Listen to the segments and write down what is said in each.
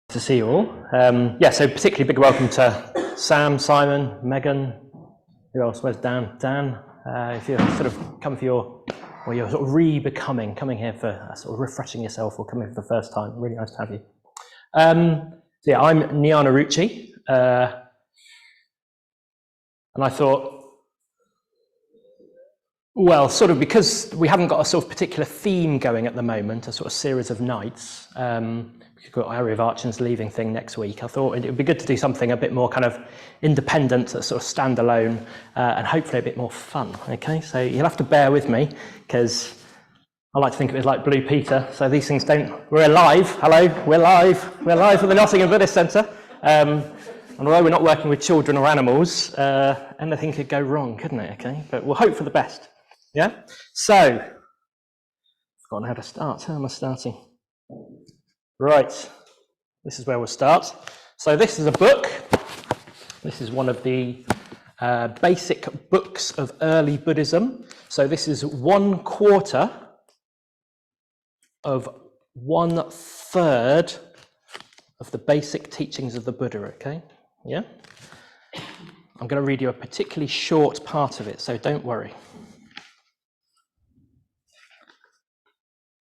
To see you all. So particularly big welcome to Sam, Simon, Megan. Who else? Where's Dan? Dan, if you're sort of come for you're sort of re-becoming, coming here for sort of refreshing yourself or coming for the first time, really nice to have you. I'm Jnanaruchi, and I thought, well, sort of because we haven't got a sort of particular theme going at the moment, a sort of series of nights, we've got Area of Archon's leaving thing next week. I thought it would be good to do something a bit more kind of independent, sort of standalone, and hopefully a bit more fun. Okay, so you'll have to bear with me because I like to think of it like Blue Peter. So these things don't. We're live. Hello, we're live. We're live at the Nottingham Buddhist Centre. And although we're not working with children or animals, anything could go wrong, couldn't it? Okay, but we'll hope for the best. Yeah. So I've forgotten how to start. How am I starting? Right, this is where we'll start. So this is a book. This is one of the basic books of early Buddhism. So this is 1/4 of 1/3 of the basic teachings of the Buddha, okay? Yeah? I'm going to read you a particularly short part of it, so don't worry.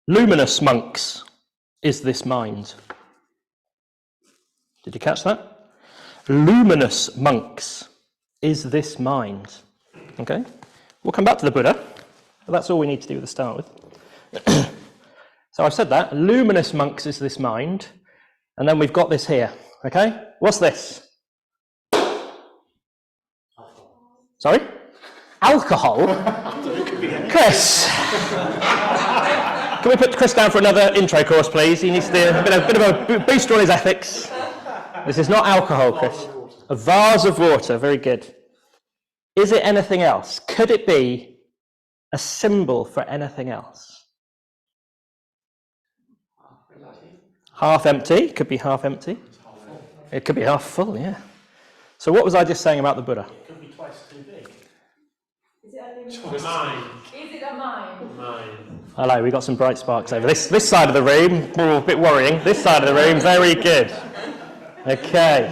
Luminous monks, is this mind? Did you catch that? Luminous monks, is this mind? Okay, we'll come back to the Buddha, but that's all we need to do to start with. So I've said that, luminous monks, is this mind? And then we've got this here, okay? What's this? Sorry? Alcohol? Chris! Can we put Chris down for another intro course, please? He needs to do a bit of a booster on his ethics. This is not alcohol, Chris. A vase of water, very good. Is it anything else? Could it be a symbol for anything else? Half empty, could be half empty. It could be half full, yeah. So what was I just saying about the Buddha? It could be twice too big. Is it a mind? Mind. Hello, we got some bright sparks over this side of the room. A bit worrying. This side of the room, very good. Okay.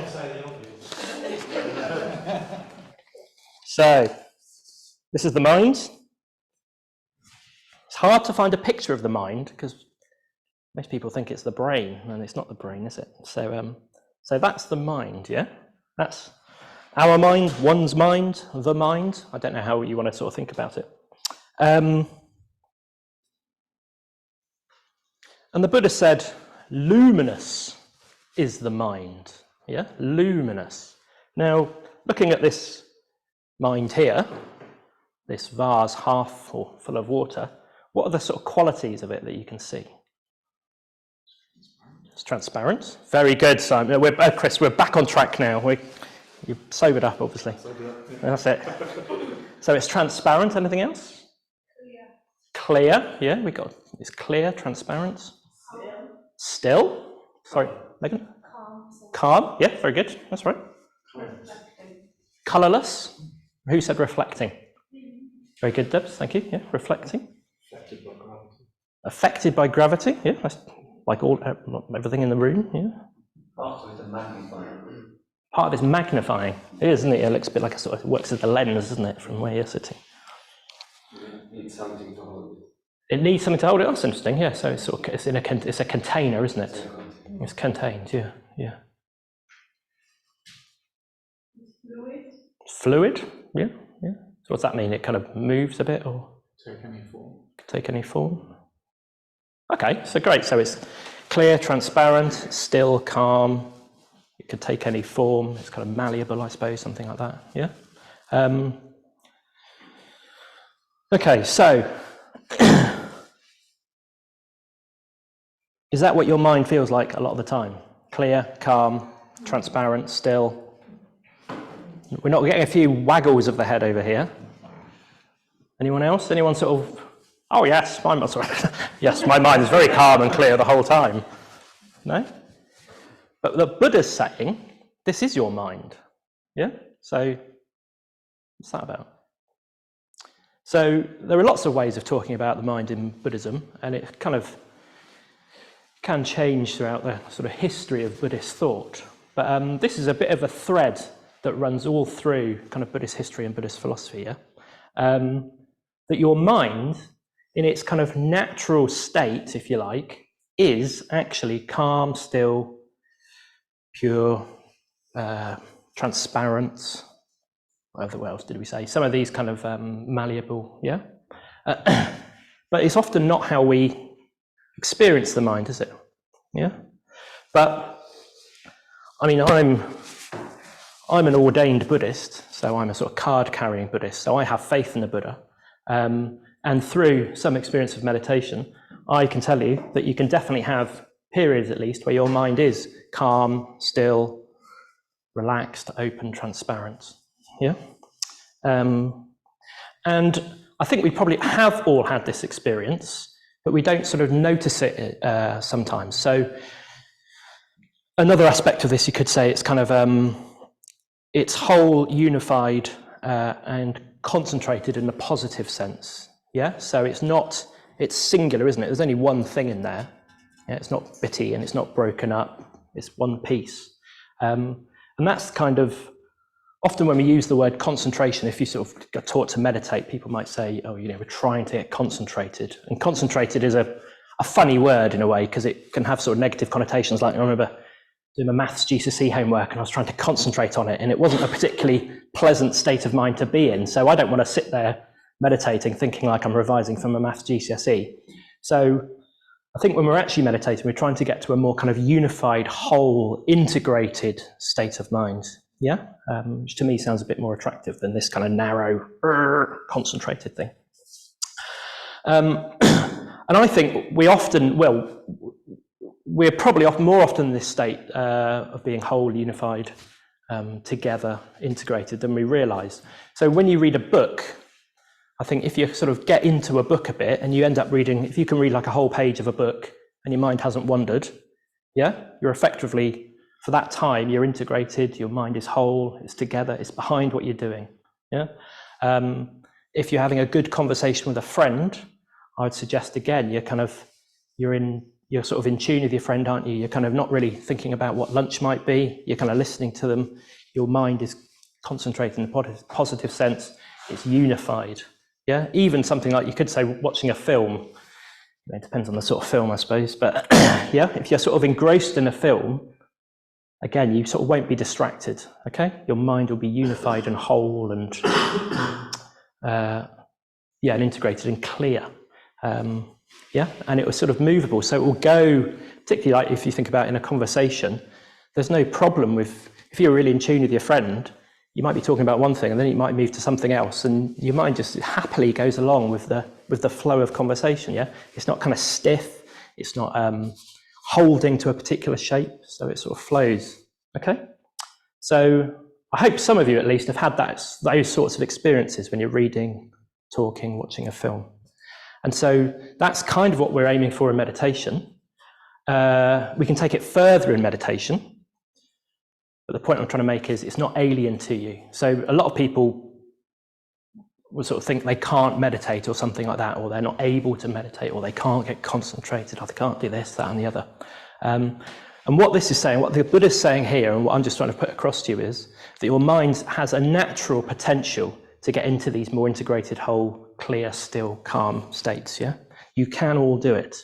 So, this is the mind. It's hard to find a picture of the mind because most people think it's the brain, and it's not the brain, is it? So that's the mind, yeah? That's our mind, one's mind, the mind. I don't know how you want to sort of think about it. And the Buddha said, luminous is the mind. Yeah, luminous. Now, looking at this mind here, this vase half full of water, what are the sort of qualities of it that you can see? It's transparent. Very good, Simon. Chris, we're back on track now. You've sobered up, obviously. That's it. So it's transparent. Anything else? Clear. Yeah, it's clear, transparent. Still. Sorry, Megan? Calm. Yeah, very good. That's right. Colourless. Who said reflecting? Very good, Debs. Thank you. Yeah, reflecting. Affected by gravity. Affected by gravity. Yeah, that's like everything in the room. Yeah. Part of it is magnifying. Part of it's magnifying. It is, isn't it? It looks a bit like a sort of works as the lens, doesn't it, from where you're sitting? It needs something to hold it. It needs something to hold it. That's interesting. Yeah. So it's a container, isn't it? It's contained. Yeah. Yeah. Fluid. Yeah. Yeah. So what's that mean? It kind of moves a bit, or Take any form. take any form. Okay. So great. So it's clear, transparent, still, calm. It could take any form. It's kind of malleable, I suppose, something like that. Yeah. Okay. So. Is that what your mind feels like a lot of the time? Clear, calm, transparent, still? We're not getting a few waggles of the head over here. Anyone else? Anyone sort of, oh yes, yes, my mind is very calm and clear the whole time. No? But the Buddha's saying, this is your mind. Yeah? So, what's that about? So, there are lots of ways of talking about the mind in Buddhism, and it kind of can change throughout the sort of history of Buddhist thought. But this is a bit of a thread that runs all through kind of Buddhist history and Buddhist philosophy, yeah? That your mind, in its kind of natural state, if you like, is actually calm, still, pure, transparent. What else did we say? Some of these kind of malleable, yeah? But it's often not how we experience the mind, is it? Yeah? But, I mean, I'm an ordained Buddhist, so I'm a sort of card-carrying Buddhist, so I have faith in the Buddha. And through some experience of meditation, I can tell you that you can definitely have periods, at least, where your mind is calm, still, relaxed, open, transparent. Yeah? And I think we probably have all had this experience, but we don't sort of notice it sometimes. So another aspect of this, you could say, it's kind of it's whole, unified, and concentrated in a positive sense. Yeah, so it's singular, isn't it? There's only one thing in there. Yeah, it's not bitty and it's not broken up. It's one piece. And that's kind of, often when we use the word concentration, if you sort of got taught to meditate, people might say, oh, we're trying to get concentrated. And concentrated is a funny word in a way, because it can have sort of negative connotations. Like, I remember doing my maths GCSE homework and I was trying to concentrate on it, and it wasn't a particularly pleasant state of mind to be in. So I don't want to sit there meditating thinking like I'm revising from a maths GCSE. So I think when we're actually meditating, we're trying to get to a more kind of unified, whole, integrated state of mind. Yeah, which to me sounds a bit more attractive than this kind of narrow, concentrated thing. And I think we're probably more often in this state of being whole, unified, together, integrated than we realise. So when you read a book, I think if you sort of get into a book a bit and you end up reading, if you can read like a whole page of a book and your mind hasn't wandered, yeah, you're effectively, for that time, you're integrated, your mind is whole, it's together, it's behind what you're doing, yeah? If you're having a good conversation with a friend, I would suggest again, you're sort of in tune with your friend, aren't you? You're kind of not really thinking about what lunch might be, you're kind of listening to them, your mind is concentrated in a positive sense, it's unified, yeah? Even something like, you could say, watching a film, it depends on the sort of film, I suppose, but yeah, if you're sort of engrossed in a film, again, you sort of won't be distracted, okay? Your mind will be unified and whole and, and integrated and clear. Yeah, and it was sort of movable. So it will go, particularly like if you think about in a conversation, there's no problem with, if you're really in tune with your friend, you might be talking about one thing and then you might move to something else, and your mind just happily goes along with the flow of conversation, yeah? It's not kind of stiff, it's not holding to a particular shape, so it sort of flows, okay? So I hope some of you at least have had those sorts of experiences when you're reading, talking, watching a film. And so that's kind of what we're aiming for in meditation. We can take it further in meditation, but the point I'm trying to make is it's not alien to you. So a lot of people will sort of think they can't meditate or something like that, or they're not able to meditate, or they can't get concentrated, or they can't do this, that, and the other. And what this is saying, what the Buddha is saying here, and what I'm just trying to put across to you is that your mind has a natural potential to get into these more integrated, whole, clear, still, calm states, yeah? You can all do it.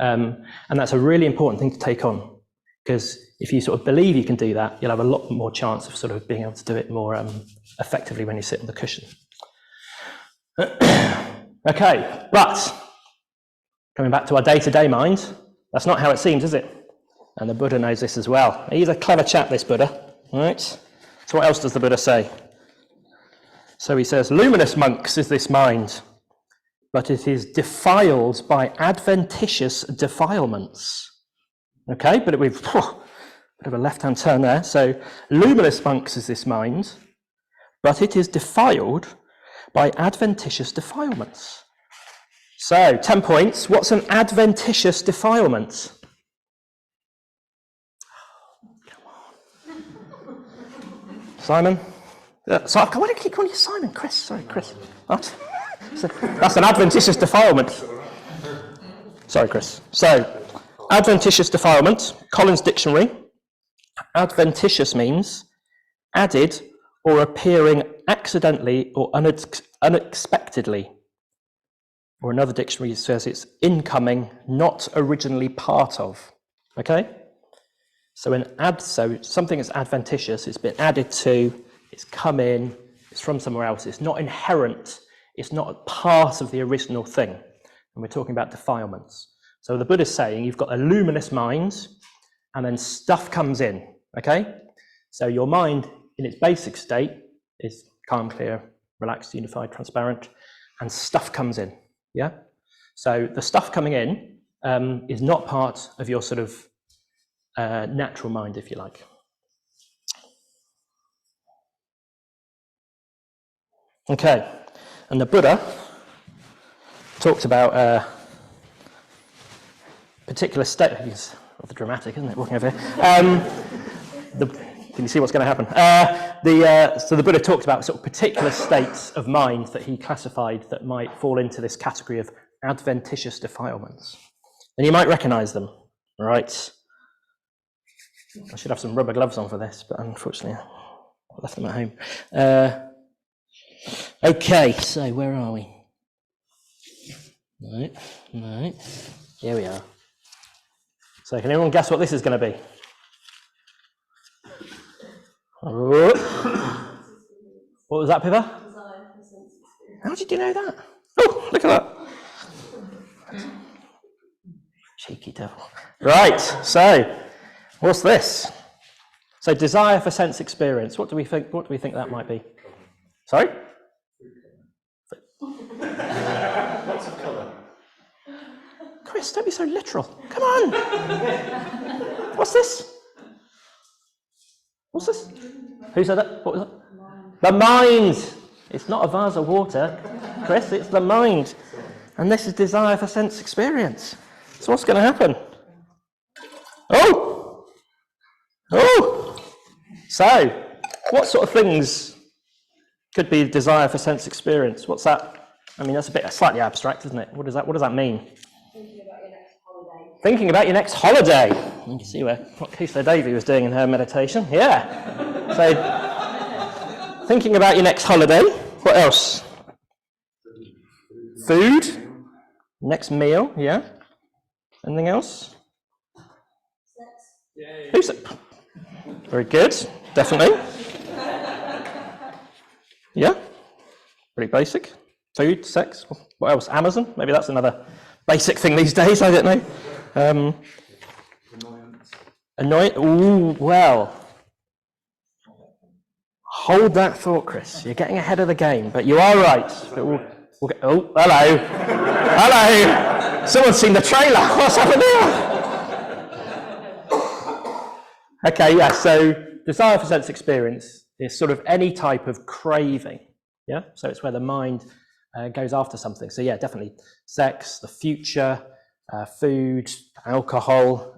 And that's a really important thing to take on, because if you sort of believe you can do that, you'll have a lot more chance of sort of being able to do it more effectively when you sit on the cushion. Okay, but coming back to our day-to-day mind, that's not how it seems, is it? And the Buddha knows this as well. He's a clever chap, this Buddha, right? So what else does the Buddha say? So he says, luminous monks is this mind, but it is defiled by adventitious defilements. Okay, but we've bit of a left-hand turn there. So luminous monks is this mind, but it is defiled by adventitious defilements. So 10 points. What's an adventitious defilement? Come on. Simon? So why do you keep calling you Simon? Chris, sorry, Chris. What? So, that's an adventitious defilement. Sorry, Chris. So, Adventitious defilement, Collins Dictionary. Adventitious means added or appearing accidentally or unexpectedly. Or another dictionary says it's incoming, not originally part of. Okay? So something is adventitious, it's been added to, it's come in, it's from somewhere else, it's not inherent, it's not a part of the original thing. And we're talking about defilements. So the Buddha is saying you've got a luminous mind, and then stuff comes in, okay? So your mind, in its basic state, is calm, clear, relaxed, unified, transparent, and stuff comes in, yeah? So the stuff coming in is not part of your sort of natural mind, if you like. Okay, and the Buddha talked about particular state. It's rather dramatic, isn't it? Walking over here. Can you see what's going to happen? So the Buddha talked about sort of particular states of mind that he classified that might fall into this category of adventitious defilements, and you might recognise them, right? I should have some rubber gloves on for this, but unfortunately I left them at home. Okay, so where are we? Right. Here we are. So can anyone guess what this is going to be? What was that, Pippa? How did you know that? Oh, look at that. Cheeky devil. Right, so what's this? So desire for sense experience. What do we think that might be? Sorry? Lots of colour. Chris, don't be so literal. Come on. What's this? What's this? Who said that? What was that? The mind. It's not a vase of water, Chris, it's the mind. And this is desire for sense experience. So what's going to happen? Oh! So, what sort of things could be desire for sense experience? What's that? I mean, that's slightly abstract, isn't it? What does that mean? Thinking about your next holiday. You can see what Keisha Davey was doing in her meditation. Yeah. So, thinking about your next holiday. What else? Food. Next meal. Yeah. Anything else? Who's it? Very good. Definitely. Yeah. Pretty basic. Food, sex. What else? Amazon. Maybe that's another basic thing these days. I don't know. Annoyance. Ooh, well. Hold that thought, Chris. You're getting ahead of the game, but you are right. But we'll get, oh, hello. Hello. Someone's seen the trailer. What's happened here? Okay, yeah, so desire for sense experience is sort of any type of craving. Yeah, so it's where the mind goes after something. So yeah, definitely sex, the future, food, alcohol,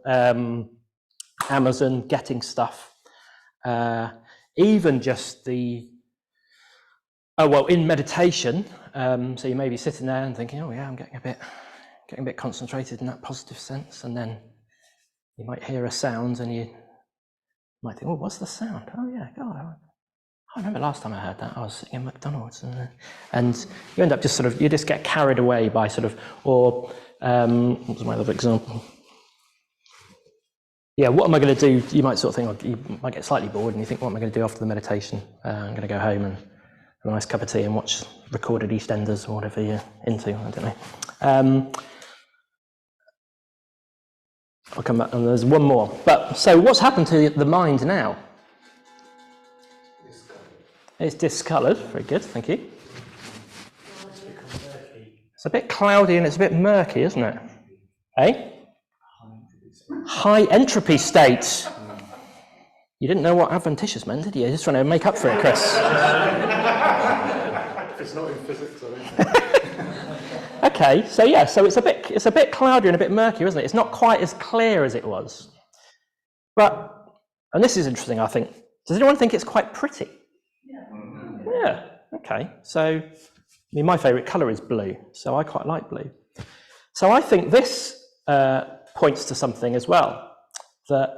Amazon, getting stuff, even just in meditation. So you may be sitting there and thinking, oh yeah, I'm getting a bit concentrated in that positive sense, and then you might hear a sound, and you might think, oh, what's the sound? Oh yeah, God, I remember last time I heard that. I was sitting in McDonald's, and you end up you just get carried away by or what was my other example? Yeah, what am I going to do? You might sort of think, you might get slightly bored, and you think, what am I going to do after the meditation? I'm going to go home and have a nice cup of tea and watch recorded EastEnders or whatever you're into. I don't know. I'll come back, and there's one more. But so, what's happened to the mind now? It's discoloured. Very good, thank you. It's a bit cloudy and it's a bit murky, isn't it? Eh? High entropy state. You didn't know what adventitious meant, did you? You're just trying to make up for it, Chris. If it's not in physics, I think. Okay, so yeah, so it's a bit cloudy and a bit murky, isn't it? It's not quite as clear as it was. And this is interesting, I think. Does anyone think it's quite pretty? Yeah, okay. So, my favourite colour is blue, so I quite like blue. So I think this points to something as well, that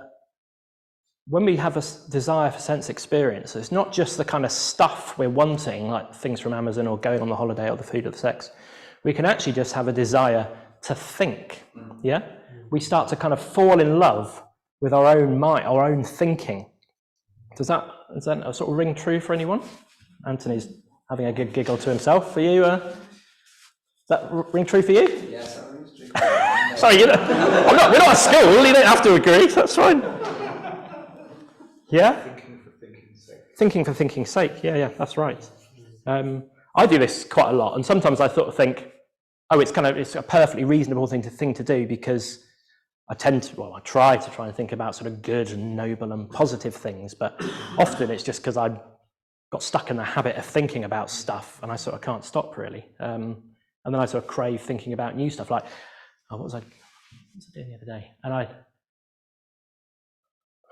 when we have a desire for sense experience, it's not just the kind of stuff we're wanting, like things from Amazon or going on the holiday or the food or the sex. We can actually just have a desire to think, yeah? We start to kind of fall in love with our own mind, our own thinking. Does that sort of ring true for anyone? Anthony's having a good giggle to himself. For you, does that ring true for you? Yes, that rings true. Sorry, we're not at school, you don't have to agree, that's fine. Yeah? Thinking for thinking's sake. Thinking for thinking's sake, yeah, that's right. I do this quite a lot, and sometimes I sort of think, it's a perfectly reasonable thing to do, because I try to and think about sort of good and noble and positive things, but often it's just because I got stuck in the habit of thinking about stuff, and I sort of can't stop really. And then I sort of crave thinking about new stuff, like, what was I doing the other day? And I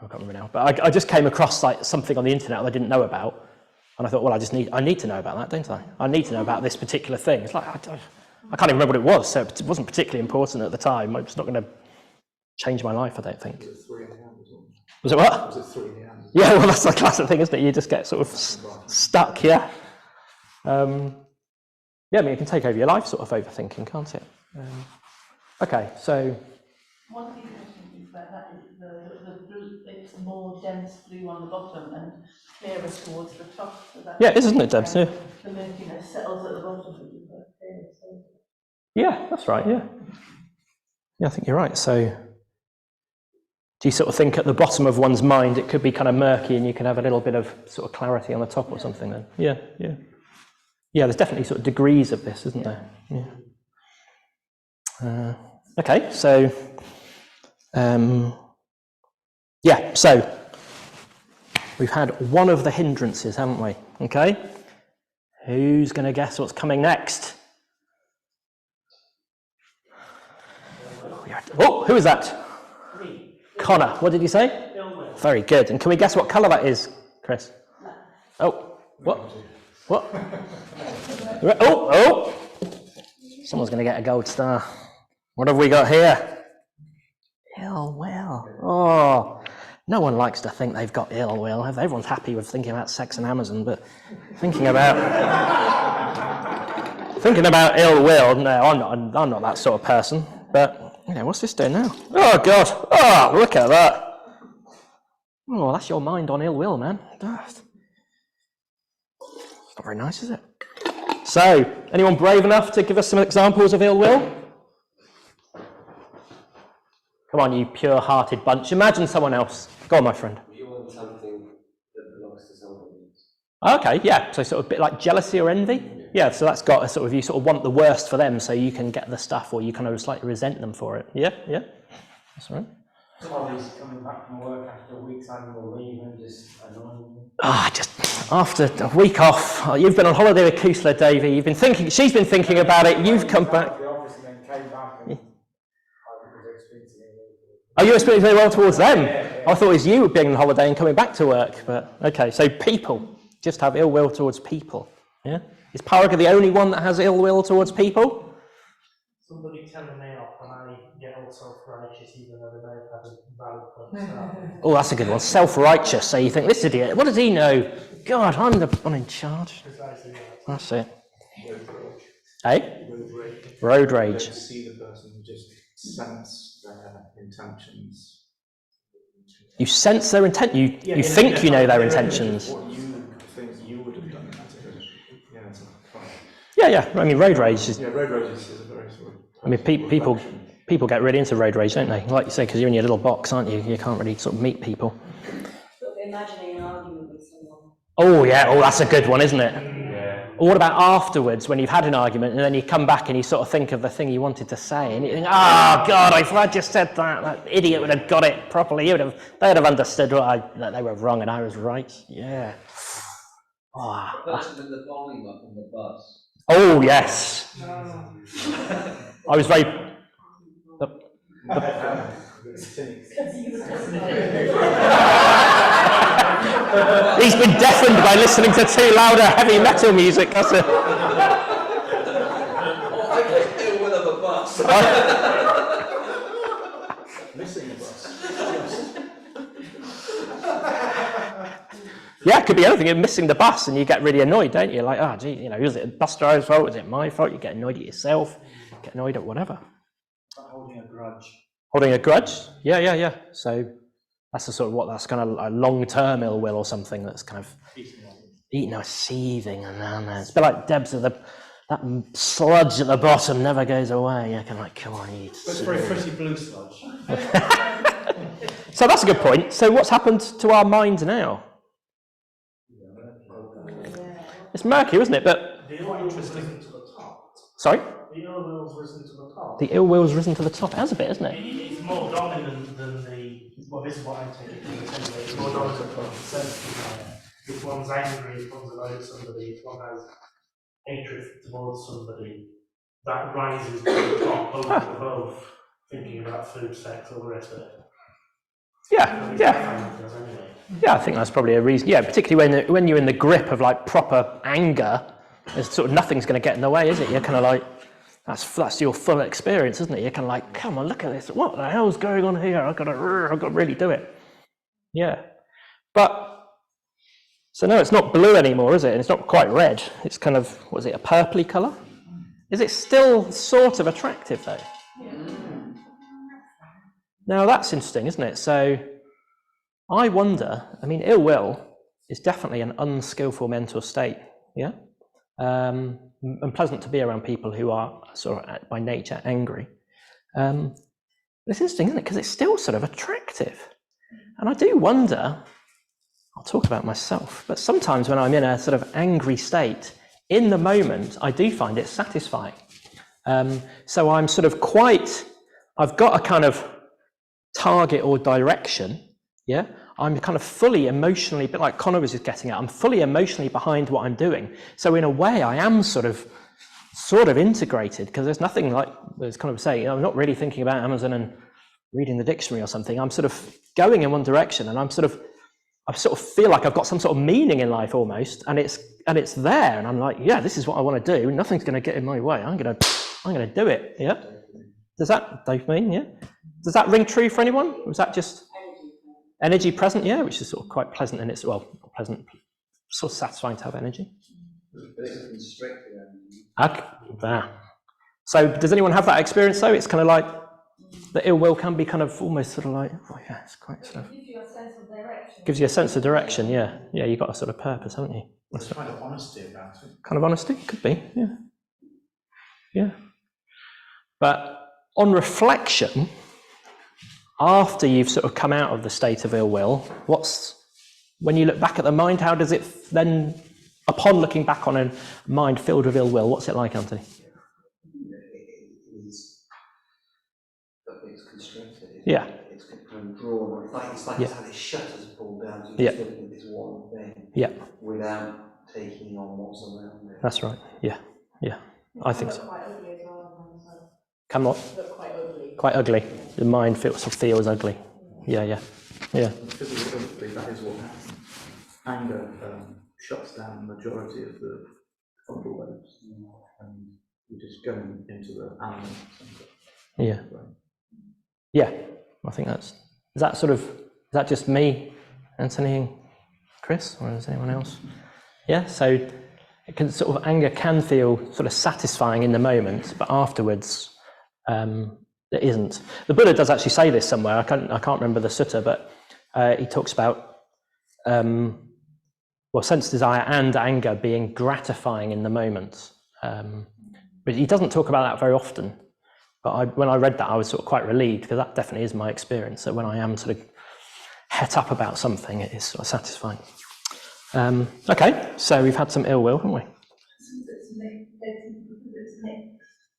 can't remember now, but I just came across like something on the internet that I didn't know about, and I thought, well, I need to know about that, don't I? I need to know about this particular thing. It's like, I can't even remember what it was, so it wasn't particularly important at the time. It's not going to change my life, I don't think. Was it 3 in the hand as well? Was it what? Was it 3 in the hand? Yeah, well, that's the classic thing, isn't it? You just get sort of stuck, yeah. I mean, it can take over your life, sort of overthinking, can't it? Okay, so... One thing I think about that is the blue, it's more dense blue on the bottom and clearer towards the top. So that yeah, isn't it, Debs? Yeah. The murkiness settles at the bottom, which is clearer. So. Yeah, that's right, yeah. Yeah, I think you're right. So, do you sort of think at the bottom of one's mind it could be kind of murky and you can have a little bit of sort of clarity on the top or something then? Yeah. Yeah, there's definitely sort of degrees of this, isn't there? Yeah. Okay, so... so we've had one of the hindrances, haven't we? Okay, who's going to guess what's coming next? Oh, who is that? Me. Connor. What did you say? Very good. And can we guess what colour that is, Chris? Oh, what? Oh! Someone's going to get a gold star. What have we got here? Ill will. Oh, no one likes to think they've got ill will. Everyone's happy with thinking about sex and Amazon, but thinking about ill will, no, I'm not that sort of person. But what's this doing now? Oh God! Oh, look at that! Oh, that's your mind on ill will, man. It's not very nice, is it? So, anyone brave enough to give us some examples of ill will? Come on, you pure-hearted bunch. Imagine someone else. Go on, my friend. You want something that belongs to somebody else. Okay, yeah. So sort of a bit like jealousy or envy? Yeah, so that's got a sort of, you sort of want the worst for them so you can get the stuff, or you kind of slightly resent them for it. Yeah. That's right. Somebody's coming back from work after a week's annual leave and just annoying you. Just after a week off, you've been on holiday with Kusla, Davey. She's been thinking about it. You've come back. The office and then came back and Oh, you experienced very well towards them. Yeah. I thought it was you being on holiday and coming back to work. But okay, so people just have ill will towards people. Yeah, is Paraga the only one that has ill will towards people? Somebody telling me off and I get all self-righteous even though they may have had a valid point. Oh, that's a good one. Self-righteous. So you think, this idiot, what does he know? God, I'm the one in charge. Precisely. That's it. Road rage. Eh? Road rage. Road You rage. don't see the person, you just sense their intentions. You sense their intent. You think you know their intentions. What you think you would have done. Yeah, it's fine. Yeah. I mean, road rage is. Yeah, road rage is a very sort of. I mean, people get really into road rage, don't they? Like you say, because you're in your little box, aren't you? You can't really sort of meet people. Imagining an argument with someone. Oh yeah. Oh, that's a good one, isn't it? Or what about afterwards, when you've had an argument and then you come back and you sort of think of the thing you wanted to say and you think, oh God, if I just said that idiot would have got it properly. They would have understood that they were wrong and I was right. Yeah. The person with the volume up on the bus. Oh yes. I was very. He's been deafened by listening to too louder heavy metal music. That's it. I just knew one of a bus. Yeah, it could be anything. You're missing the bus and you get really annoyed, don't you? Like, oh, gee, is it the bus driver's fault? Is it my fault? You get annoyed at yourself, get annoyed at whatever. Holding a grudge. Holding a grudge? Yeah. So that's the sort of that's kind of a long-term ill will or something that's kind of eating or seething. And it's a bit like Deb's, that sludge at the bottom never goes away. You can come on, eat. But it's very pretty blue sludge. So that's a good point. So what's happened to our mind now? It's murky, isn't it? But the ill will's risen to the top. Sorry? The ill will's risen to the top. The ill will's risen to the top. It has a bit, isn't it? It's more dominant than this is what I'm taking from this anyway. It's more dominant than the sense desire. If one's angry, if one's annoyed at somebody, if one has hatred towards somebody, that rises to the top above thinking about food, sex, all the rest of it. Yeah, I think that's probably a reason. Yeah, particularly when you're in the grip of proper anger, there's sort of nothing's going to get in the way, is it? You're kind of that's your full experience, isn't it? You're kind of come on, look at this. What the hell's going on here? I've got to really do it. Yeah, but so no, it's not blue anymore, is it? And it's not quite red. It's kind of a purpley colour? Is it still sort of attractive though? Yeah. Now that's interesting, isn't it? So I wonder, ill will is definitely an unskillful mental state, yeah? And pleasant to be around people who are sort of by nature angry. It's interesting, isn't it? Because it's still sort of attractive. And I do wonder, I'll talk about myself, but sometimes when I'm in a sort of angry state, in the moment, I do find it satisfying. So I'm sort of I've got a kind of target or direction, yeah? I'm kind of fully emotionally, a bit like Connor was just getting at, I'm fully emotionally behind what I'm doing. So in a way, I am sort of integrated, because there's nothing like, as Connor was saying, I'm not really thinking about Amazon and reading the dictionary or something. I'm sort of going in one direction, and I sort of feel like I've got some sort of meaning in life almost, and it's there, and I'm like, yeah, this is what I want to do. Nothing's going to get in my way. I'm going to do it. Yeah. Does that dopamine? Yeah. Does that ring true for anyone? Was that just energy present? Yeah, which is sort of quite pleasant, and it's not pleasant, sort of satisfying to have energy. It's constricted energy. Okay. So does anyone have that experience though? It's kind of like the ill will can be kind of almost sort of like, oh yeah, it's quite sort of. It gives you a sense of direction. Gives you a sense of direction, yeah. Yeah, you've got a sort of purpose, haven't you? There's kind of honesty about it. Kind of honesty? Could be, yeah. Yeah. But on reflection, after you've sort of come out of the state of ill will, when you look back at the mind, how does it then, upon looking back on a mind filled with ill will, what's it like, Anthony? It's constricted. Yeah. It's kind of drawn. It's like Yeah. it's had its shutters pulled down, so Yeah. you're just looking at this one thing. Yeah. Without taking on what's around it. That's right. Yeah. Yeah. I think so. Quite ugly as well. Come on. Look quite ugly. Quite ugly. The mind feels ugly. Yeah. Because ultimately that is what happens. Anger shuts down the majority of the frontal lobes, and you're just going into the animal center. Yeah. Yeah. I think is that just me, Anthony and Chris, or is anyone else? Yeah. So anger can feel sort of satisfying in the moment, but afterwards it isn't. The Buddha does actually say this somewhere. I can't remember the sutta, but he talks about sense, desire, and anger being gratifying in the moment. But he doesn't talk about that very often. But when I read that, I was sort of quite relieved, because that definitely is my experience. That when I am sort of het up about something, it is sort of satisfying. Okay, so we've had some ill will, haven't we? It's mixed.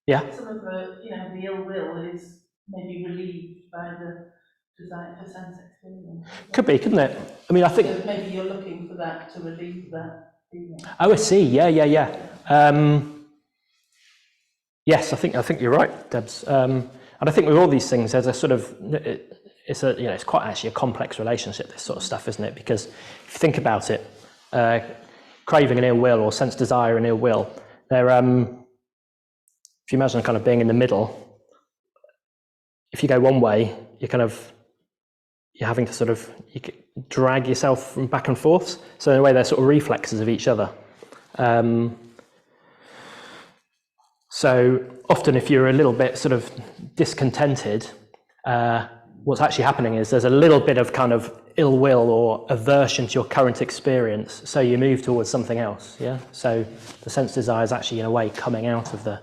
Yeah. Some of the ill will is maybe relieved by the desire for sense experience. Could be, couldn't it? I think so maybe you're looking for that to relieve that feeling. Oh, I see. Yeah. Yes, I think you're right, Debs. And I think with all these things, there's a sort of it's quite actually a complex relationship, this sort of stuff, isn't it? Because if you think about it, craving and ill will, or sense desire and ill will, they're if you imagine kind of being in the middle, if you go one way, you're kind of you're having to sort of drag yourself from back and forth. So in a way, they're sort of reflexes of each other. So often if you're a little bit sort of discontented, what's actually happening is there's a little bit of kind of ill will or aversion to your current experience. So you move towards something else. Yeah. So the sense desire is actually in a way coming out of the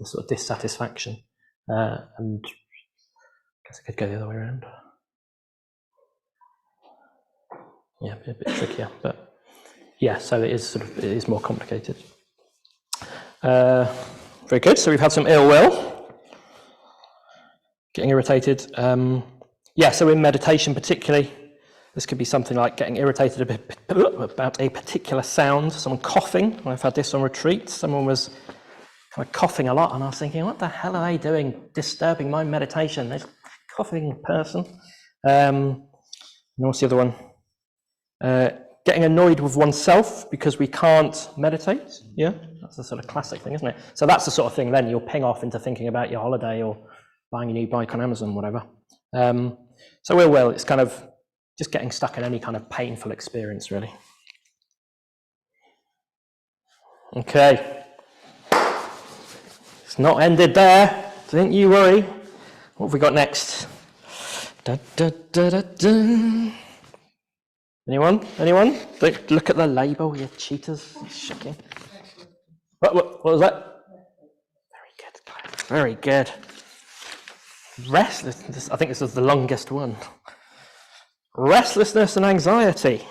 sort of dissatisfaction. And I guess I could go the other way around. Yeah, a bit trickier, but yeah. So it is more complicated. Very good. So we've had some ill will, getting irritated. Yeah. So in meditation, particularly, this could be something like getting irritated a bit about a particular sound. Someone coughing. I've had this on retreat. Someone was kind of coughing a lot, and I was thinking, what the hell are they doing, disturbing my meditation? This coughing person. And what's the other one? Getting annoyed with oneself because we can't meditate. Yeah, that's a sort of classic thing, isn't it? So that's the sort of thing then you'll ping off into thinking about your holiday or buying a new bike on Amazon, whatever. So ill will, it's kind of just getting stuck in any kind of painful experience, really. Okay. It's not ended there. Don't you worry. What have we got next? Da, da, da, da, da. Anyone? Look at the label, you cheaters. Shocking. What was that? Very good, Claire. Very good. Restlessness. I think this is the longest one. Restlessness and anxiety.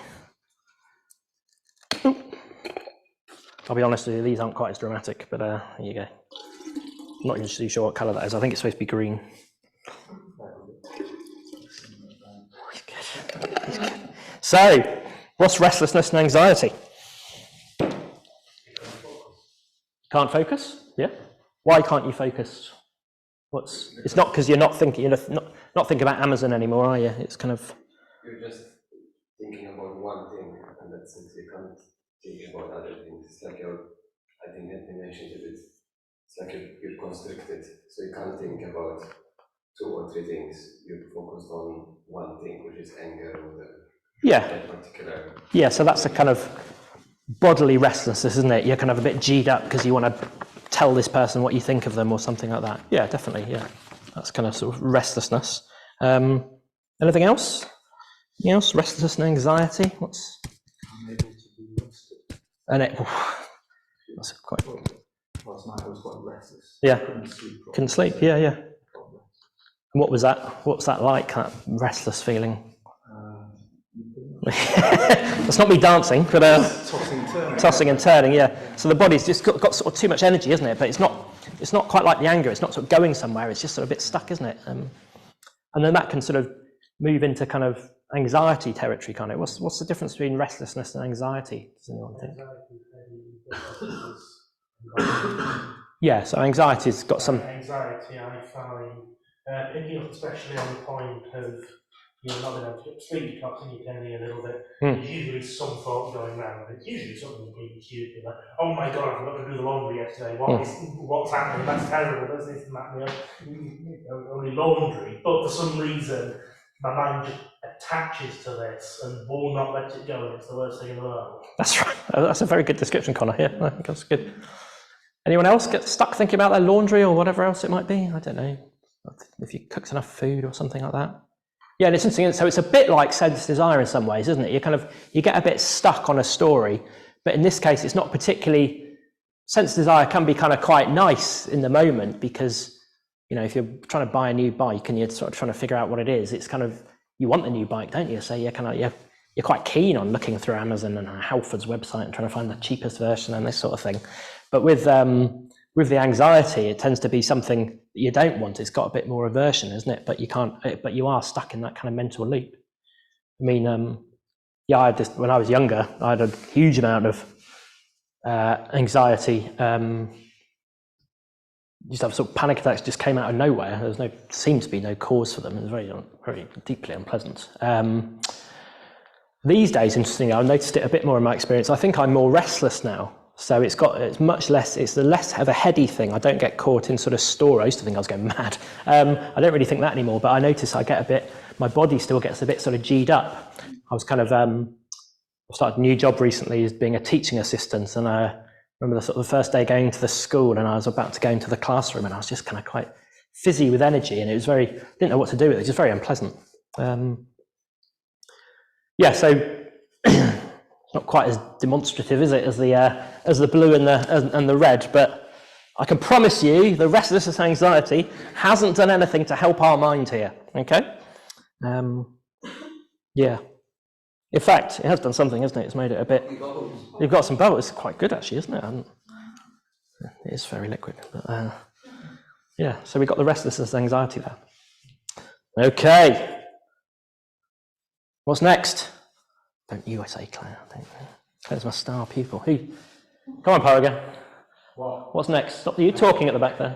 I'll be honest with you, these aren't quite as dramatic, but here you go. I'm not even too sure what colour that is. I think it's supposed to be green. So, what's restlessness and anxiety? Can't focus? Yeah. Why can't you focus? It's not because you're not thinking. You're not thinking about Amazon anymore, are you? It's kind of. You're just thinking about one thing, and that since you can't think about other things, it's like I think that you mentioned it. It's like you're constricted, so you can't think about 2 or 3 things. You're focused on one thing, which is anger or that particular. Yeah, so that's a kind of bodily restlessness, isn't it? You're kind of a bit G'd up because you want to tell this person what you think of them or something like that. Yeah, definitely. Yeah, that's kind of sort of restlessness. Anything else? Anything else? Restlessness and anxiety. What's? Unable to be rested. And that's quite. Last night I was quite restless. Yeah. Couldn't sleep. Yeah. And what was that? What's that like? That restless feeling. That's not me dancing, but tossing and turning. Yeah. So the body's just got sort of too much energy, isn't it? But it's not quite like the anger. It's not sort of going somewhere. It's just sort of a bit stuck, isn't it? And then that can sort of move into kind of anxiety territory, kind of. What's the difference between restlessness and anxiety? Does anyone think? Yeah. So anxiety's got some. Anxiety, I find, picking up especially on the point of you're not being able to sleep, you're cocking your penny a little bit. There's usually some thought going around. It's usually something really stupid, like, oh my god, I forgot to do the laundry yesterday. What's happening? That's terrible. Does this and that? Only laundry. But for some reason, my mind just attaches to this and will not let it go. It's the worst thing in the world. That's right. That's a very good description, Connor. Yeah, I think that's good. Anyone else get stuck thinking about their laundry or whatever else it might be? I don't know. If you cooked enough food or something like that. Yeah, and it's interesting. So it's a bit like sense desire in some ways, isn't it? You get a bit stuck on a story, but in this case, it's not particularly. Sense desire can be kind of quite nice in the moment because, if you're trying to buy a new bike and you're sort of trying to figure out what it is, it's kind of you want the new bike, don't you? So you're quite keen on looking through Amazon and Halford's website and trying to find the cheapest version and this sort of thing. But with the anxiety, it tends to be something that you don't want. It's got a bit more aversion, isn't it? But you are stuck in that kind of mental loop. I mean, when I was younger, I had a huge amount of anxiety. Used to have sort of panic attacks, just came out of nowhere. Seemed to be no cause for them. It was very, very deeply unpleasant. These days, interestingly, I've noticed it a bit more in my experience. I think I'm more restless now. So it's much less, it's the less of a heady thing. I don't get caught in sort of store. I used to think I was going mad. I don't really think that anymore, but I notice I get a bit my body still gets a bit sort of G'd up. I was kind of, I started a new job recently as being a teaching assistant, and I remember the first day going to the school, and I was about to go into the classroom, and I was just kind of quite fizzy with energy, and it was didn't know what to do with it. It was just very unpleasant. Yeah, so it's not quite as demonstrative, is it, as the blue and the red, but I can promise you the restlessness and anxiety hasn't done anything to help our mind here, okay? Yeah. In fact, it has done something, hasn't it? It's made it a bit... You've got some bubbles. It's quite good, actually, isn't it? It is very liquid. But, yeah, so we've got the restlessness and anxiety there. Okay. What's next? Don't you say, Claire. Claire's my star pupil. Who? Come on, Paragon. What's next? Stop you talking at the back there.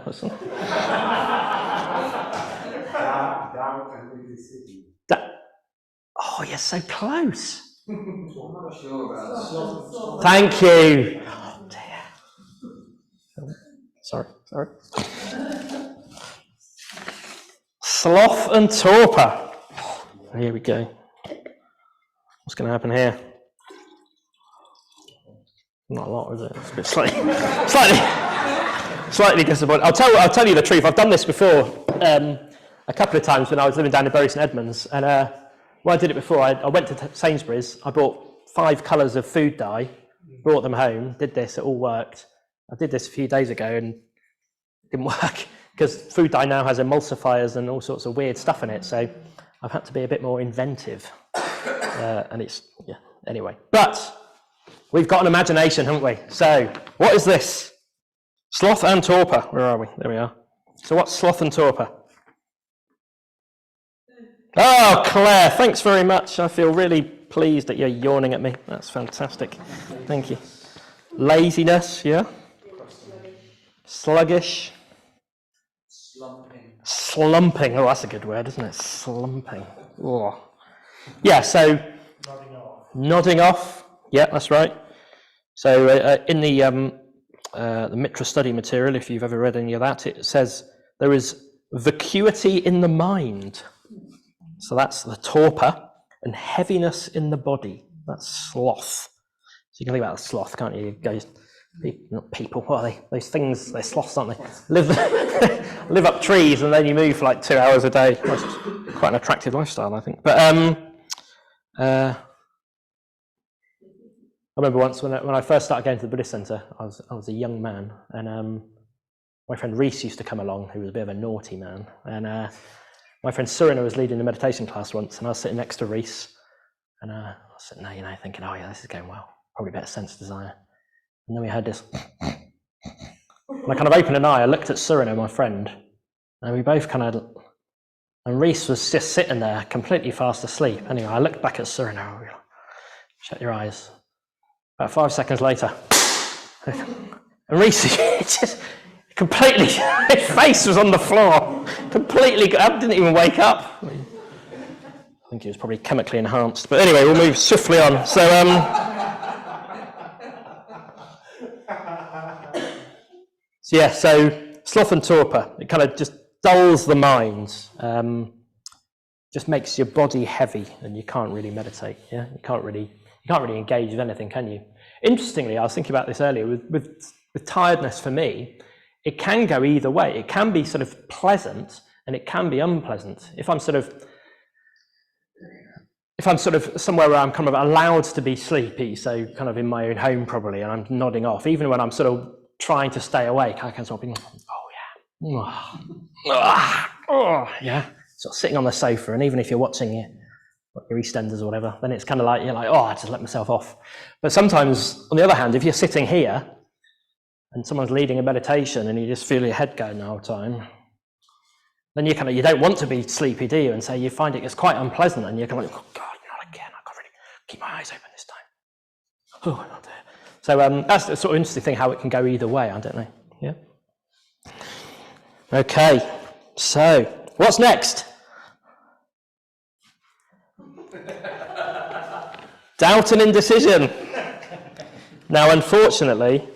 Doubt and indecision. Oh, you're so close. I'm not sure about Thank you. Oh, dear. Sorry. Sloth and torpor. Here we go. What's going to happen here? Not a lot, is it? It's a bit slightly disappointing. I'll tell you the truth. I've done this before a couple of times when I was living down in Bury St Edmunds, and when I did it before, I went to Sainsbury's. I bought 5 colours of food dye, brought them home, did this. It all worked. I did this a few days ago, and it didn't work because food dye now has emulsifiers and all sorts of weird stuff in it. So I've had to be a bit more inventive, and anyway. But we've got an imagination, haven't we? So, what is this? Sloth and torpor. Where are we? There we are. So what's sloth and torpor? Oh, Claire, thanks very much. I feel really pleased that you're yawning at me. That's fantastic. Thank you. Laziness, yeah? Sluggish. Slumping. Oh, that's a good word, isn't it? Slumping. Oh. Yeah, so nodding off. Yeah, that's right. So in the Mitra study material, if you've ever read any of that, it says there is vacuity in the mind. So that's the torpor, and heaviness in the body. That's sloth. So you can think about the sloth, can't you? Not people, what are they? Those things, they're sloths, aren't they? Live up trees, and then you move for like 2 hours a day. That's quite an attractive lifestyle, I think. But I remember once when I first started going to the Buddhist centre, I was a young man, and my friend Reese used to come along, who was a bit of a naughty man, and my friend Surina was leading the meditation class once, and I was sitting next to Reese, and I was sitting there, thinking, oh yeah, this is going well, probably a bit of sense desire. And then we heard this, and I kind of opened an eye, I looked at Surina, my friend, and we both and Reese was just sitting there, completely fast asleep. Anyway, I looked back at Surina, shut your eyes. About 5 seconds later, and Reese just completely, his face was on the floor, completely, I didn't even wake up. I think he was probably chemically enhanced. But anyway, we'll move swiftly on. So, so sloth and torpor, it kind of just dulls the mind, just makes your body heavy, and you can't really meditate. Yeah, you can't really engage with anything, can you? Interestingly, I was thinking about this earlier, with tiredness for me, it can go either way. It can be sort of pleasant, and it can be unpleasant. If I'm sort of somewhere where I'm kind of allowed to be sleepy, so kind of in my own home probably, and I'm nodding off, even when I'm sort of trying to stay awake, I can sort of be, yeah, sort of sitting on the sofa, and even if you're watching your EastEnders or whatever, then it's kind of like, you're like, I just let myself off. But sometimes, on the other hand, if you're sitting here and someone's leading a meditation and you just feel your head going the whole time, then you don't want to be sleepy, do you? And so you find it's quite unpleasant, and you're kind of like, oh God, not again, I've got to really keep my eyes open this time. Oh, not there. So that's the sort of interesting thing, how it can go either way, I don't know. Yeah. Okay, so what's next? Doubt and indecision. Now, unfortunately,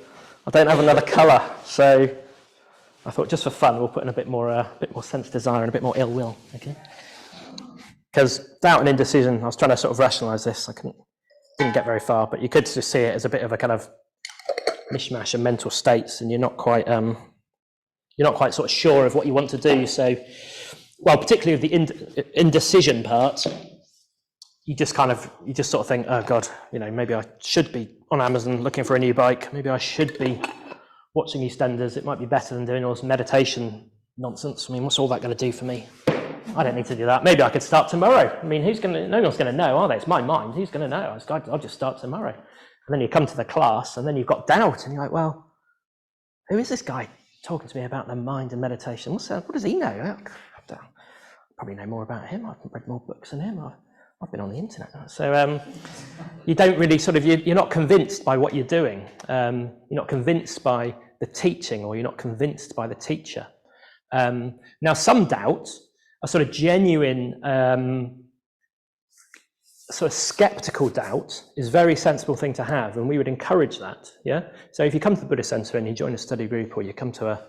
I don't have another colour, so I thought just for fun we'll put in a bit more sense desire and a bit more ill will. Okay. Because doubt and indecision, I was trying to sort of rationalize this. Didn't get very far, but you could just see it as a bit of a kind of mishmash of mental states, and you're not quite sort of sure of what you want to do. So, well, particularly with the indecision part, you just sort of think, oh God, maybe I should be on Amazon looking for a new bike. Maybe I should be watching EastEnders. It might be better than doing all this meditation nonsense. I mean, what's all that going to do for me? I don't need to do that. Maybe I could start tomorrow. I mean, no one's going to know, are they? It's my mind. Who's going to know? I'll just start tomorrow. And then you come to the class and then you've got doubt and you're like, well, who is this guy talking to me about the mind and meditation? What does he know? I probably know more about him. I've read more books than him. I've been on the internet. So you don't really you're not convinced by what you're doing. You're not convinced by the teaching, or you're not convinced by the teacher. Now, some doubt, a sort of genuine, sort of skeptical doubt, is a very sensible thing to have, and we would encourage that. Yeah. So if you come to the Buddhist Centre and you join a study group, or you come to a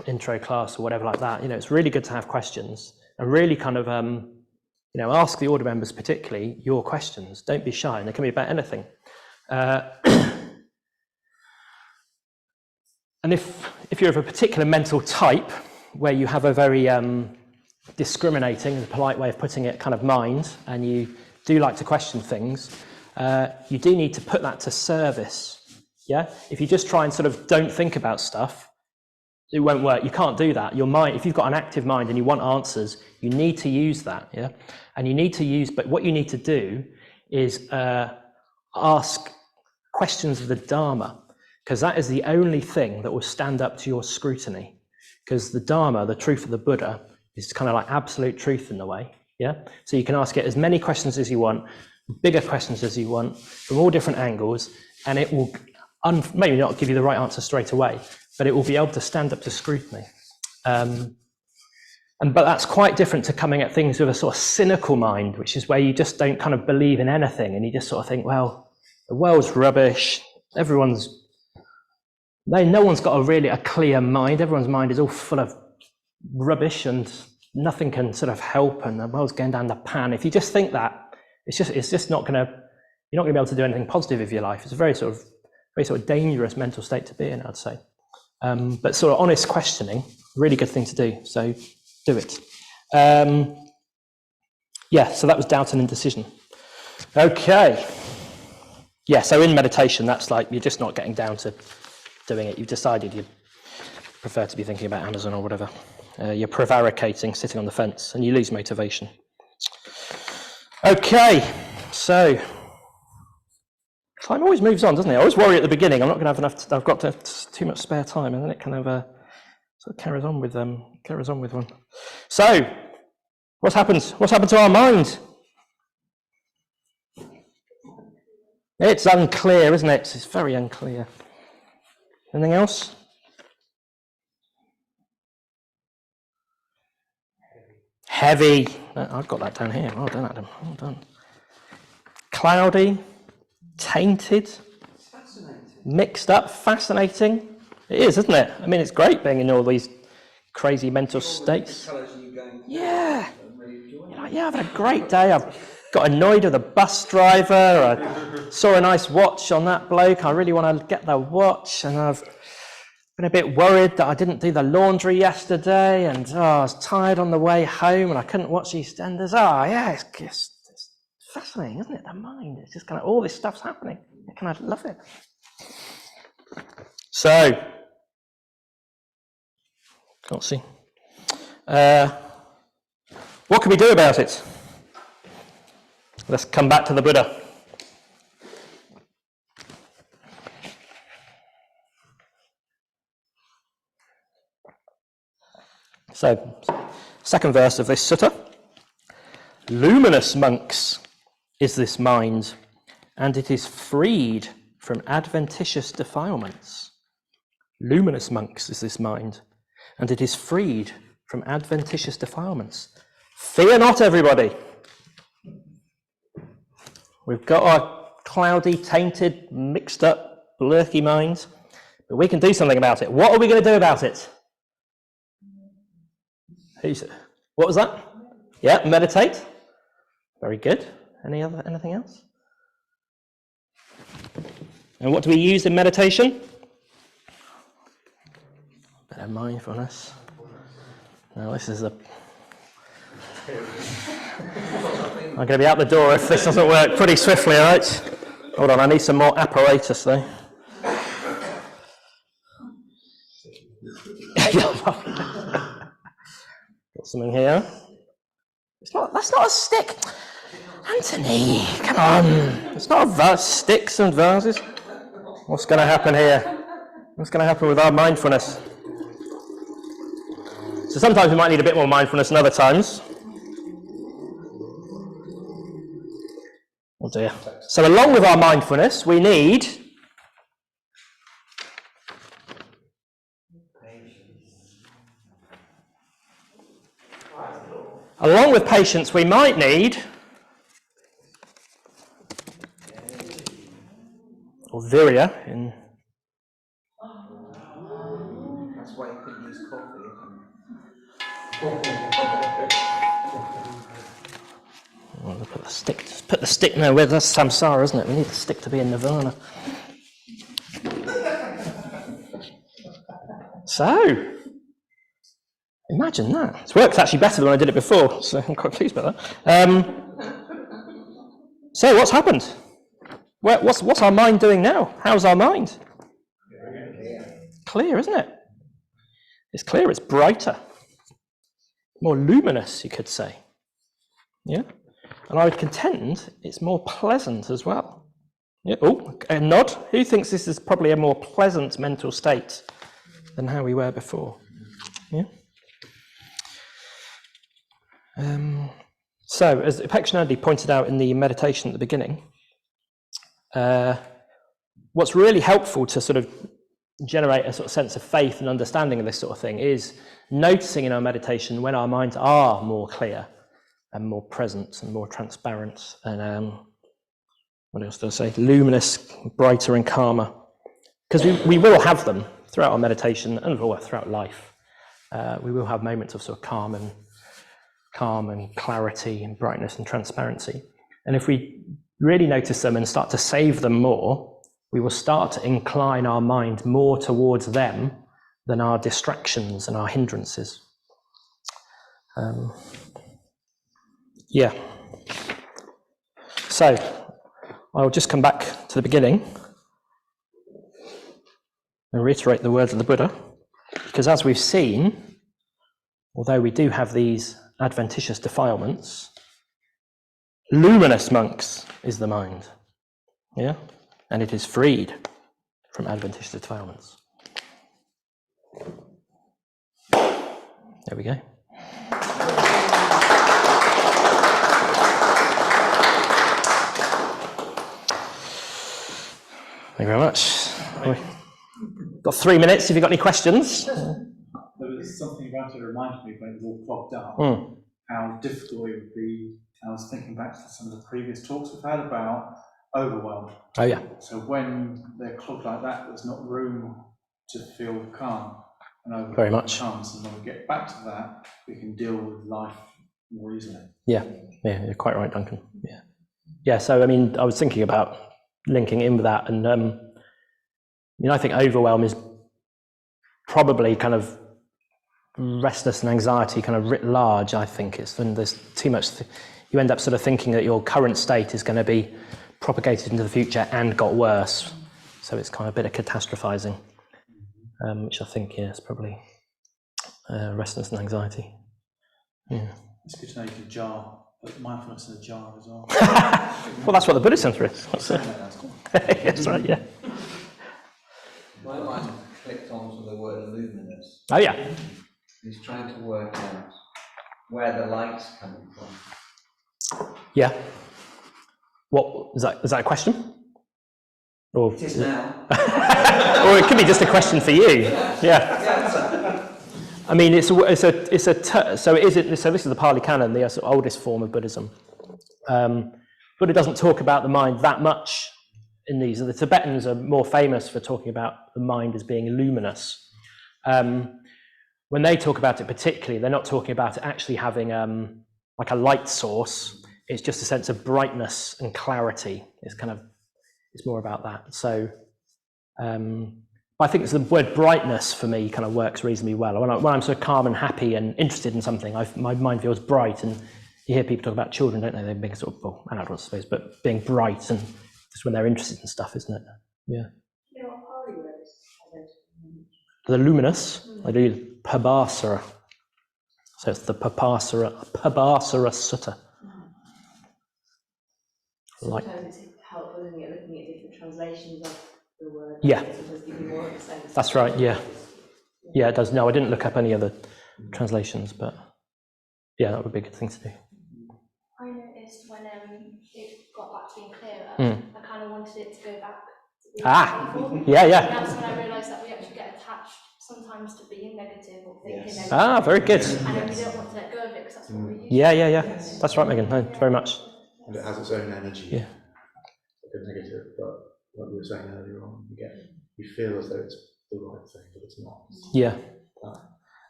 intro class or whatever like that, it's really good to have questions and really kind of ask the order members, particularly, your questions. Don't be shy, and they can be about anything. And if you're of a particular mental type, where you have a very discriminating, is a polite way of putting it, kind of mind, and you do like to question things, you do need to put that to service. Yeah. If you just try and sort of don't think about stuff, it won't work. You can't do that. Your mind, if you've got an active mind and you want answers, you need to use that. Yeah. And you need to use, but what you need to do is ask questions of the Dharma, because that is the only thing that will stand up to your scrutiny. Because the Dharma, the truth of the Buddha, is kind of like absolute truth in a way. Yeah. So you can ask it as many questions as you want, bigger questions as you want, from all different angles, and it will maybe not give you the right answer straight away, but it will be able to stand up to scrutiny. But that's quite different to coming at things with a sort of cynical mind, which is where you just don't kind of believe in anything, and you just sort of think, well, the world's rubbish. No one's got a clear mind. Everyone's mind is all full of rubbish, and nothing can sort of help, and the world's going down the pan. If you just think that, it's just not going to. You're not going to be able to do anything positive with your life. It's a very sort of dangerous mental state to be in, I'd say. But sort of honest questioning, really good thing to do. So do it. So that was doubt and indecision. Okay. Yeah, so in meditation, that's like you're just not getting down to doing it. You've decided you prefer to be thinking about Amazon or whatever. You're prevaricating, sitting on the fence, and you lose motivation. Okay, so time always moves on, doesn't it? I always worry at the beginning I'm not going to have enough. I've got too much spare time, and then it kind of sort of carries on with one. So, what's happened to our mind? It's unclear, isn't it? It's very unclear. Anything else? Heavy. I've got that down here. Well done, Adam. Well done. Cloudy, tainted, mixed up, fascinating. It is, isn't it? I mean, it's great being in all these crazy mental states. Yeah. You're like, yeah, I've had a great day. I've got annoyed with the bus driver. I saw a nice watch on that bloke. I really want to get the watch, and I've been a bit worried that I didn't do the laundry yesterday, and I was tired on the way home, and I couldn't watch EastEnders. It's fascinating, isn't it? The mind. It's just kind of all this stuff's happening. I kind of love it. So, can't see. What can we do about it? Let's come back to the Buddha. So, second verse of this sutta. Luminous, monks, is this mind, and it is freed from adventitious defilements. Luminous, monks, is this mind, and it is freed from adventitious defilements. Fear not, everybody. We've got our cloudy, tainted, mixed up, blurky mind, but we can do something about it. What are we going to do about it? What was that? Yeah, meditate. Very good. Anything else? And what do we use in meditation? Bit of mindfulness. Now this is I'm going to be out the door if this doesn't work pretty swiftly, all right? Hold on, I need some more apparatus though. Got something here. That's not a stick. Anthony, come on. It's not a vase, sticks and vases. What's going to happen here? What's going to happen with our mindfulness? So sometimes we might need a bit more mindfulness than other times. Oh dear. So along with our mindfulness, we need along with patience, we might need or virya in. That's why you could use coffee. Well, we'll put the stick. Just put the stick now. Where that's samsara, isn't it? We need the stick to be in nirvana. So, imagine that. It's worked actually better than when I did it before, so I'm quite pleased about that. So, what's happened? What's our mind doing now? How's our mind? Clear, isn't it? It's clear. It's brighter, more luminous, you could say. Yeah. And I would contend it's more pleasant as well. Yeah. Oh, a nod. Who thinks this is probably a more pleasant mental state than how we were before? Yeah. So, as Apekshanandi pointed out in the meditation at the beginning, what's really helpful to sort of generate a sort of sense of faith and understanding of this sort of thing is noticing in our meditation when our minds are more clear and more present and more transparent and what else do I say? Luminous, brighter and calmer. Because we will have them throughout our meditation and throughout life. We will have moments of sort of calm and clarity and brightness and transparency. And if we really notice them and start to save them more, we will start to incline our mind more towards them than our distractions and our hindrances. Yeah. So, I'll just come back to the beginning and reiterate the words of the Buddha, because as we've seen, although we do have these adventitious defilements, luminous monks is the mind, yeah, and it is freed from adventitious defilements. There we go. Thank you very much. We've got 3 minutes if you've got any questions. There was something about it that reminded me when it was all clogged up, how difficult it would be. I was thinking back to some of the previous talks we've had about overwhelm. Oh yeah. So when they're clogged like that, there's not room to feel calm and overwhelm. Very much. Comes, and when we get back to that, we can deal with life more easily. Yeah, you're quite right, Duncan. Yeah. So I mean, I was thinking about linking in with that, and I think overwhelm is probably kind of restlessness and anxiety kind of writ large. I think it's when there's too much. You end up sort of thinking that your current state is going to be propagated into the future and got worse. So it's kind of a bit of catastrophizing, which I think is probably restlessness and anxiety. Yeah. It's good to know you can jar, put mindfulness in a jar as well. Well, that's what the Buddhist Center is. That's right, yeah. My mind clicked onto the word luminous. Oh, yeah. He's trying to work out where the light's coming from. Yeah. What is that? Is that a question? Or It is now. or it could be just a question for you. Yeah. I mean, so this is the Pali Canon, the sort of oldest form of Buddhism. Buddha doesn't talk about the mind that much in these. The Tibetans are more famous for talking about the mind as being luminous. When they talk about it particularly, they're not talking about it actually having like a light source. it's just a sense of brightness and clarity. It's more about that. So I think it's the word brightness for me kind of works reasonably well. When I'm sort of calm and happy and interested in something, my mind feels bright. And you hear people talk about children, don't they? They're being sort of, well, and adults, I suppose, but being bright and just when they're interested in stuff, isn't it? Yeah. You know what Pali words? The luminous, I do Pabhasara. So it's the Pabhasara Sutta. Sometimes it's helpful, isn't it, looking at different translations of the word. Yeah. It does give you more of a sense. That's right, yeah. Yeah, it does. No, I didn't look up any other translations, but yeah, that would be a good thing to do. I noticed when it got back to being clearer, I kind of wanted it to go back to being playful. Yeah. And that's when I realised that we actually get attached sometimes to being negative or thinking negative. Very good. And then we don't want to let go of it because that's what we're used to. Yeah. That's right, Megan. No, very much. And it has its own energy. Yeah. Like a negative, but like we were saying earlier on, you feel as though it's the right thing, but it's not. Yeah.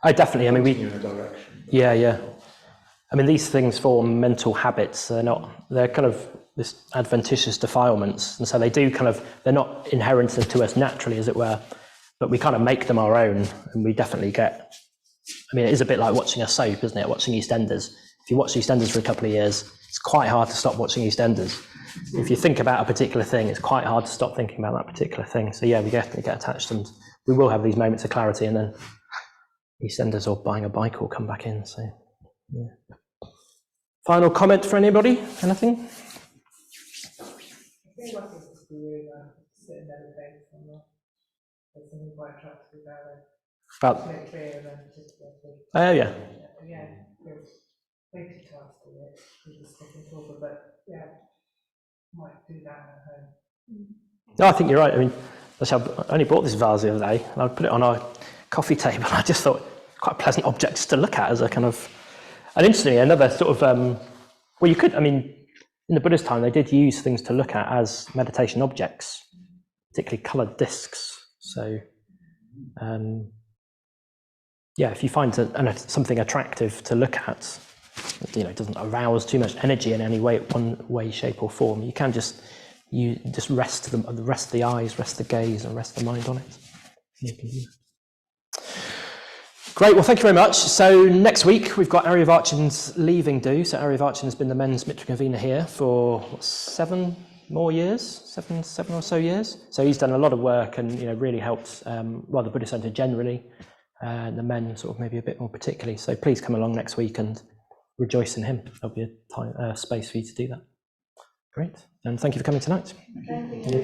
I definitely, you in a direction. Yeah. I mean, these things form mental habits. They're kind of this adventitious defilements. And so they're not inherent to us naturally, as it were, but we kind of make them our own. And we definitely it is a bit like watching a soap, isn't it? Watching EastEnders. If you watch EastEnders for a couple of years, it's quite hard to stop watching EastEnders. If you think about a particular thing, it's quite hard to stop thinking about that particular thing. So yeah, we definitely get attached, and we will have these moments of clarity, and then EastEnders or buying a bike will come back in. So yeah. Final comment for anybody? Anything? I think what is just really sit and meditate on that. There's something quite attractive about it. Make clear and then just Oh yeah. Again, think to us to it, just looking forward, but yeah, might do that at home. No, I think you're right. I mean, I only bought this vase the other day, and I put it on our coffee table. I just thought quite a pleasant object to look at as a kind of. And interestingly, another sort of in the Buddhist time, they did use things to look at as meditation objects, particularly coloured discs. So, if you find something attractive to look at, it doesn't arouse too much energy in any way, one way, shape, or form. You can just rest the eyes, rest the gaze, and rest the mind on it. You can do that. Great, well, thank you very much. So next week we've got Aryavachan's leaving due. So Aryavachan has been the men's Mitra Kavina here for 7 or so years. So he's done a lot of work and really helped the Buddhist Centre generally, and the men sort of maybe a bit more particularly. So please come along next week and rejoice in him. There'll be a space for you to do that. Great, and thank you for coming tonight. Thank you.